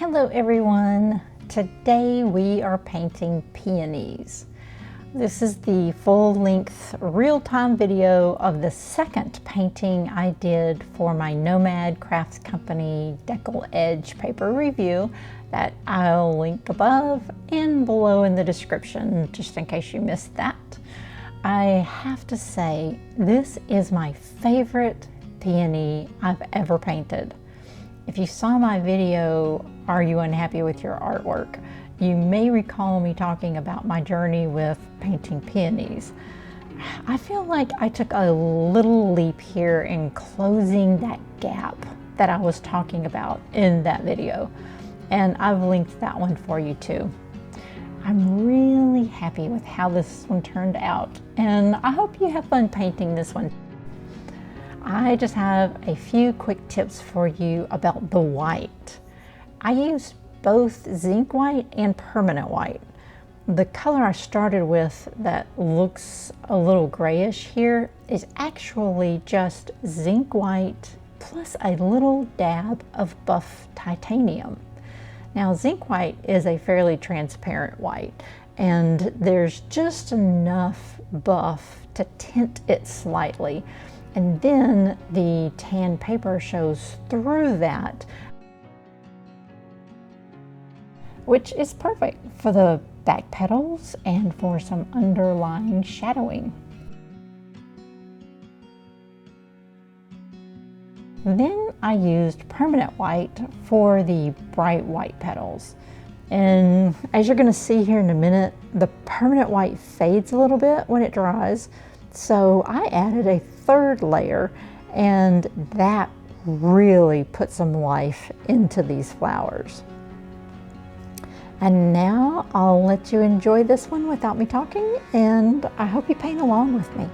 Hello everyone! Today we are painting peonies. This is the full-length real-time video of the second painting I did for my Nomad Crafts Company Deckle Edge paper review that I'll link above and below in the description just in case you missed that. I have to say, this is my favorite peony I've ever painted. If you saw my video, Are You Unhappy with Your Artwork?, you may recall me talking about my journey with painting peonies. I feel like I took a little leap here in closing that gap that I was talking about in that video, and I've linked that one for you too. I'm really happy with how this one turned out, and I hope you have fun painting this one. I just have a few quick tips for you about the white. I used both zinc white and permanent white. The color I started with that looks a little grayish here is actually just zinc white plus a little dab of buff titanium. Now, zinc white is a fairly transparent white, and there's just enough buff to tint it slightly. And then the tan paper shows through that, which is perfect for the back petals and for some underlying shadowing. Then I used permanent white for the bright white petals. And as you're going to see here in a minute, the permanent white fades a little bit when it dries. So I added a third layer, and that really put some life into these flowers. And now I'll let you enjoy this one without me talking, and I hope you paint along with me.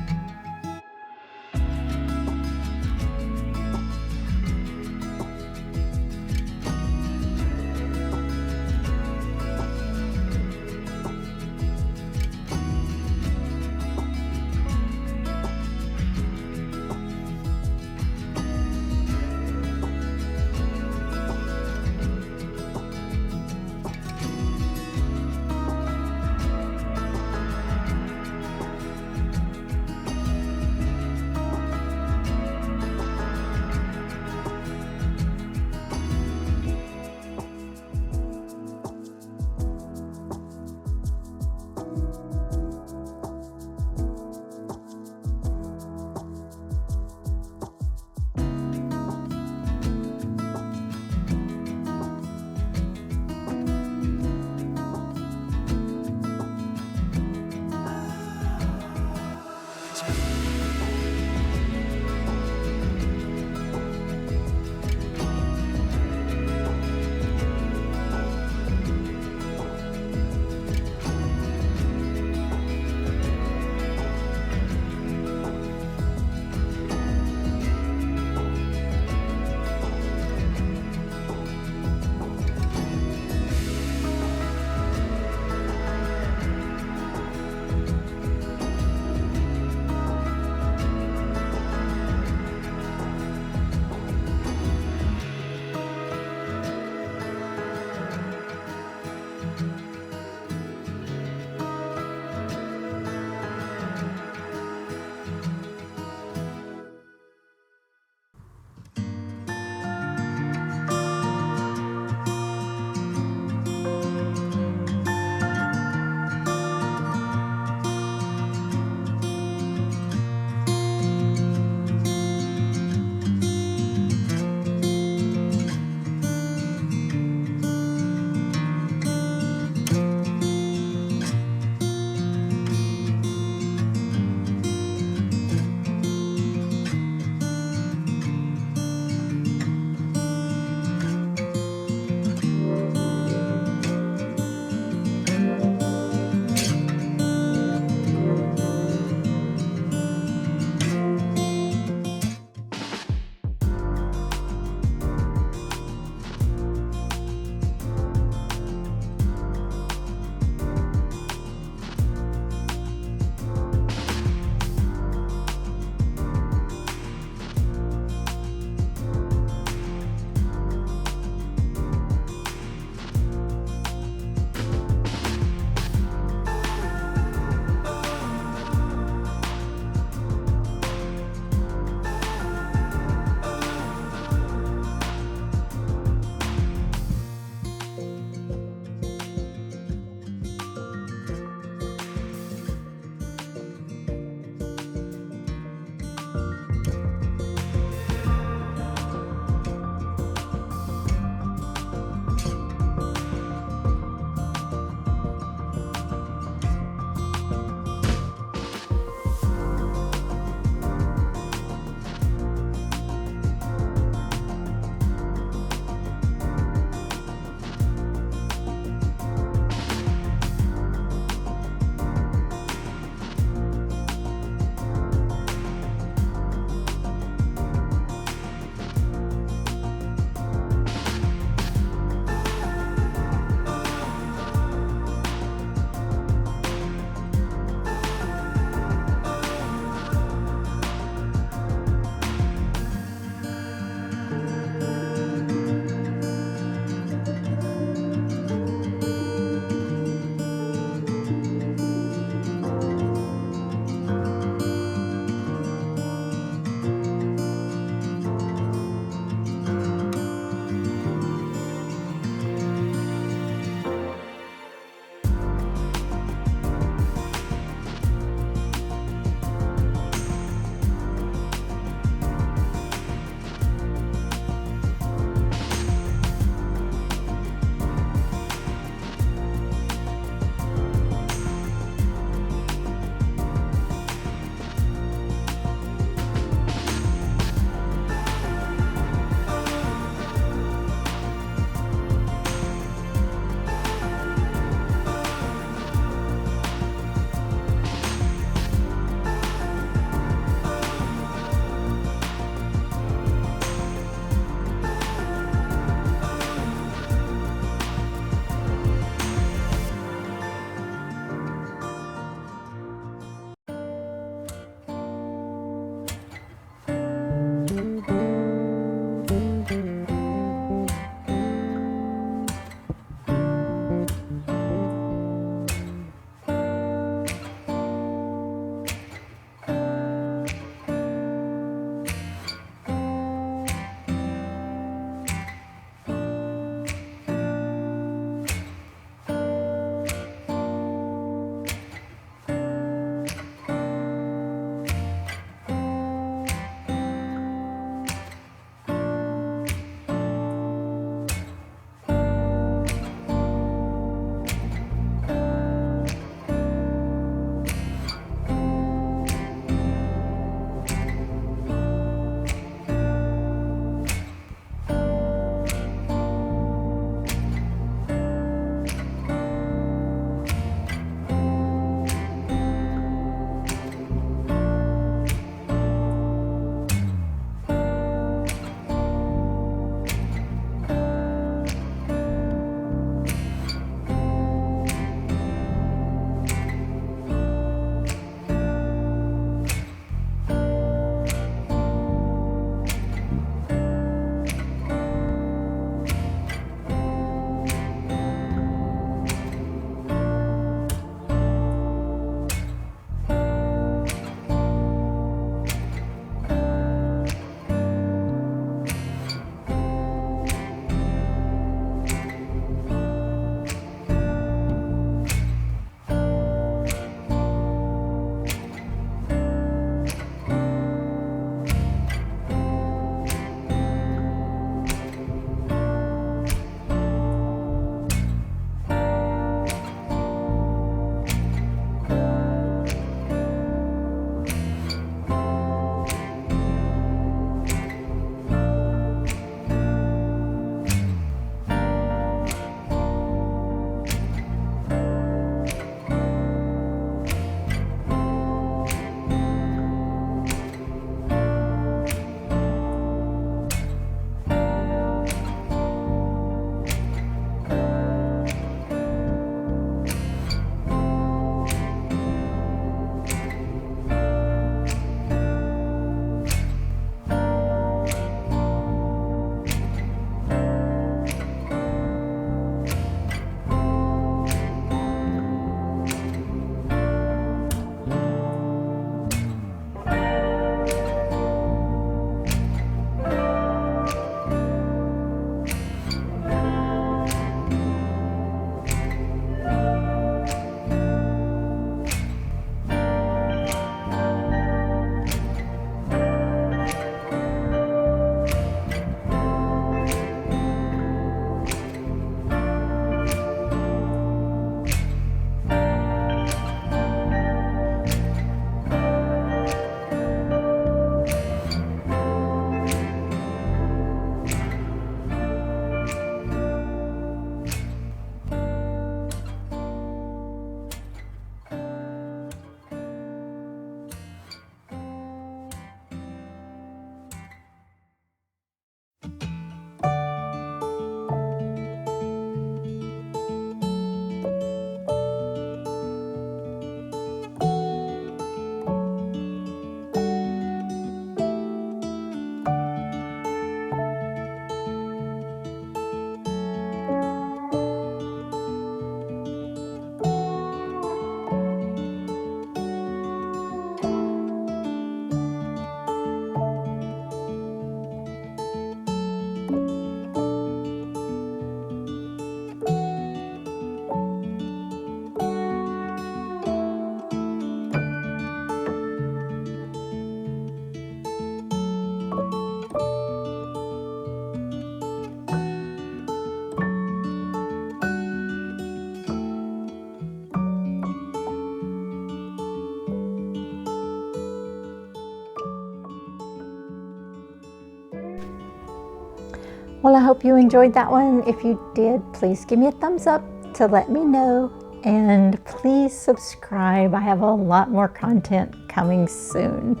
Well, I hope you enjoyed that one. If you did, please give me a thumbs up to let me know. And please subscribe. I have a lot more content coming soon.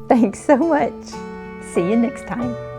Thanks so much. See you next time.